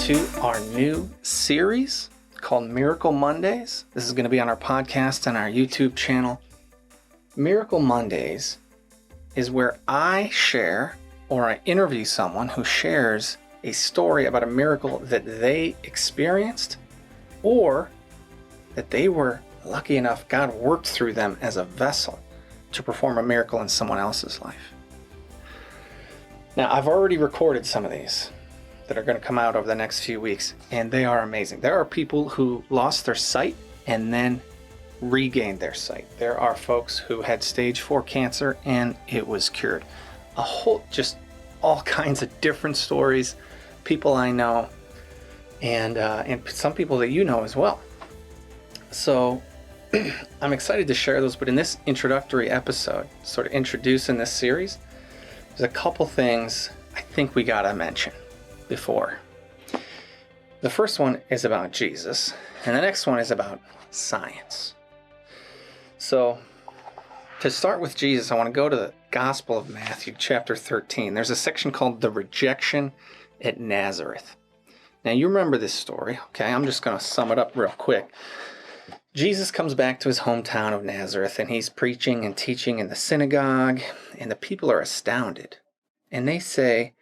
to our new series called Miracle Mondays. This is going to be on our podcast and our YouTube channel. Miracle Mondays is where I share or I interview someone who shares a story about a miracle that they experienced or that they were lucky enough God worked through them as a vessel to perform a miracle in someone else's life. Now, I've already recorded some of these that are going to come out over the next few weeks, and they are amazing. There are people who lost their sight and then regained their sight. There are folks who had stage 4 cancer and it was cured. Just all kinds of different stories, people I know, and some people that you know as well. So I'm excited to share those, but in this introductory episode, sort of introducing this series, there's a couple things I think we gotta mention before. The first one is about Jesus, and the next one is about science. So, to start with Jesus, I want to go to the Gospel of Matthew, chapter 13. There's a section called The Rejection at Nazareth. Now, you remember this story, okay? I'm just going to sum it up real quick. Jesus comes back to his hometown of Nazareth, and he's preaching and teaching in the synagogue, and the people are astounded. And they say,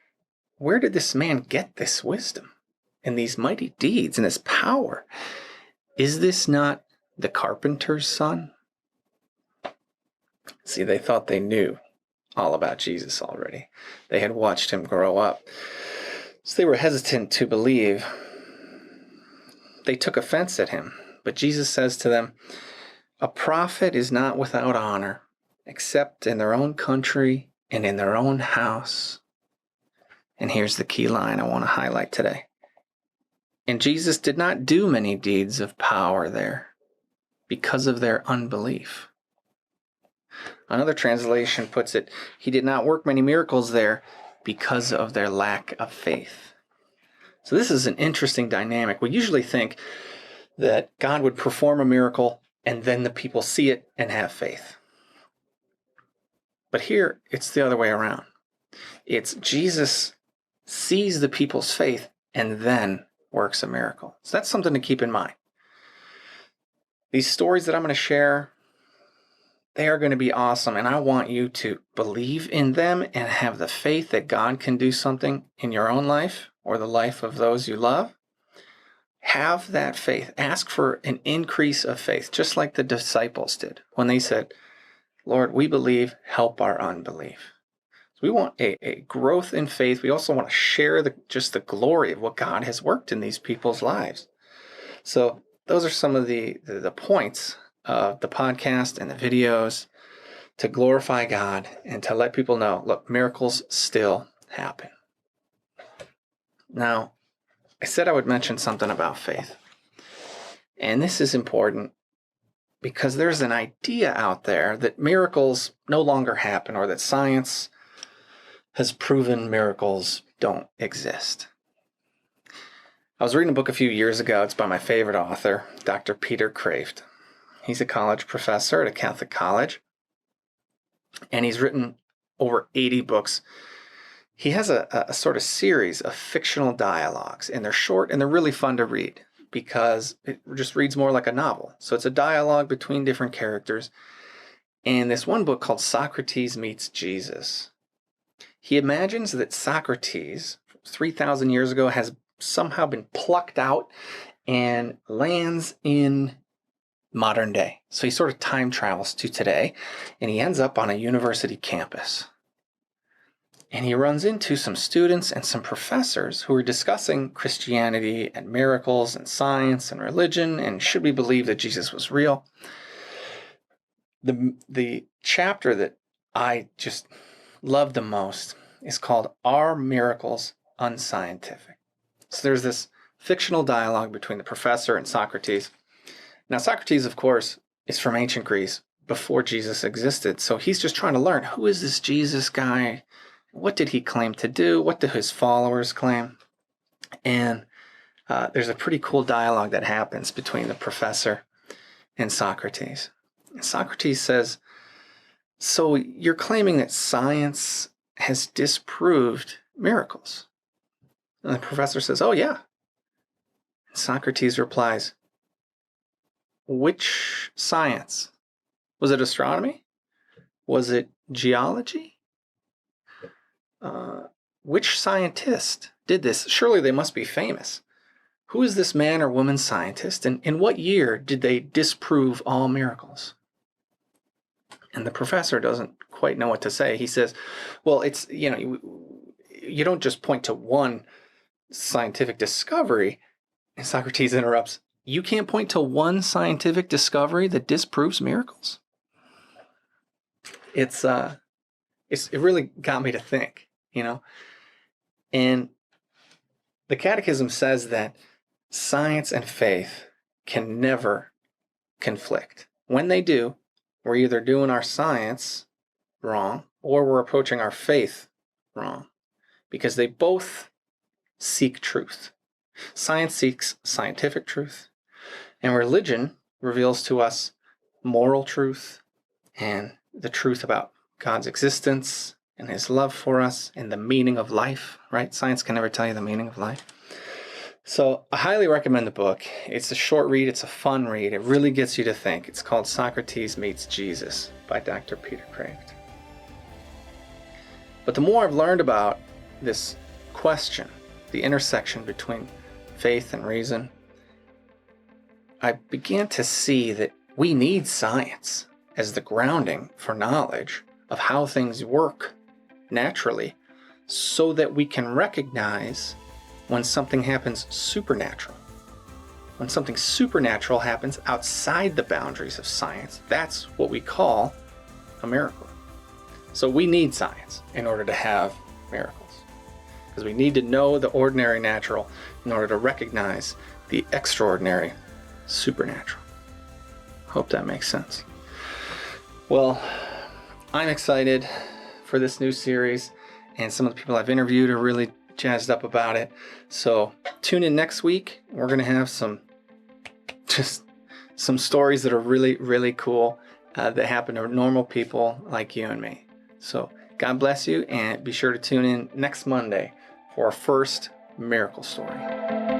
"Where did this man get this wisdom and these mighty deeds and this power? Is this not the carpenter's son?" See, they thought they knew all about Jesus already. They had watched him grow up. So they were hesitant to believe. They took offense at him. But Jesus says to them, "A prophet is not without honor, except in their own country and in their own house." And here's the key line I want to highlight today. "And Jesus did not do many deeds of power there because of their unbelief." Another translation puts it, "He did not work many miracles there because of their lack of faith." So this is an interesting dynamic. We usually think that God would perform a miracle and then the people see it and have faith. But here, it's the other way around. It's Jesus sees the people's faith and then works a miracle. So that's something to keep in mind. These stories that I'm going to share, they are going to be awesome, and I want you to believe in them and have the faith that God can do something in your own life or the life of those you love. Have that faith. Ask for an increase of faith, just like the disciples did when they said, "Lord, we believe, help our unbelief." So we want a growth in faith. We also want to share just the glory of what God has worked in these people's lives. So those are some of the points of the podcast and the videos to glorify God and to let people know, look, miracles still happen. Now, I said I would mention something about faith. And this is important because there's an idea out there that miracles no longer happen or that science has proven miracles don't exist. I was reading a book a few years ago. It's by my favorite author, Dr. Peter Kraft. He's a college professor at a Catholic college, and he's written over 80 books. He has a sort of series of fictional dialogues, and they're short and they're really fun to read because it just reads more like a novel. So it's a dialogue between different characters. And this one book called Socrates Meets Jesus. He imagines that Socrates, 3,000 years ago, has somehow been plucked out and lands in modern day. So he sort of time travels to today, and he ends up on a university campus. And he runs into some students and some professors who are discussing Christianity and miracles and science and religion and should we believe that Jesus was real. The chapter that I just love the most is called "Are Miracles Unscientific?" So there's this fictional dialogue between the professor and Socrates. Now, Socrates, of course, is from ancient Greece before Jesus existed. So he's just trying to learn, who is this Jesus guy? What did he claim to do? What do his followers claim? And there's a pretty cool dialogue that happens between the professor and Socrates. And Socrates says, "So you're claiming that science has disproved miracles?" And the professor says, "Oh, yeah. Socrates replies, which science? Was it astronomy? Was it geology? Which scientist did this? Surely they must be famous. Who is this man or woman scientist, and in what year did they disprove all miracles? And the professor doesn't quite know what to say. He says, well, it's, you don't just point to one scientific discovery. And Socrates interrupts, you can't point to one scientific discovery that disproves miracles? It really got me to think, And the Catechism says that science and faith can never conflict. When they do, we're either doing our science wrong or we're approaching our faith wrong, because they both seek truth. Science seeks scientific truth, and religion reveals to us moral truth and the truth about God's existence and his love for us and the meaning of life, right? Science can never tell you the meaning of life. So I highly recommend the book. It's a short read. It's a fun read. It really gets you to think. It's called Socrates Meets Jesus by Dr. Peter Kraft. But the more I've learned about this question, the intersection between faith and reason, I began to see that we need science as the grounding for knowledge of how things work naturally, so that we can recognize when something happens supernatural. When something supernatural happens outside the boundaries of science, that's what we call a miracle. So we need science in order to have miracles, because we need to know the ordinary natural in order to recognize the extraordinary supernatural. Hope that makes sense. Well, I'm excited for this new series, and some of the people I've interviewed are really jazzed up about it. So tune in next week. We're going to have some stories that are really, really cool that happen to normal people like you and me. So God bless you, and be sure to tune in next Monday for our first miracle story.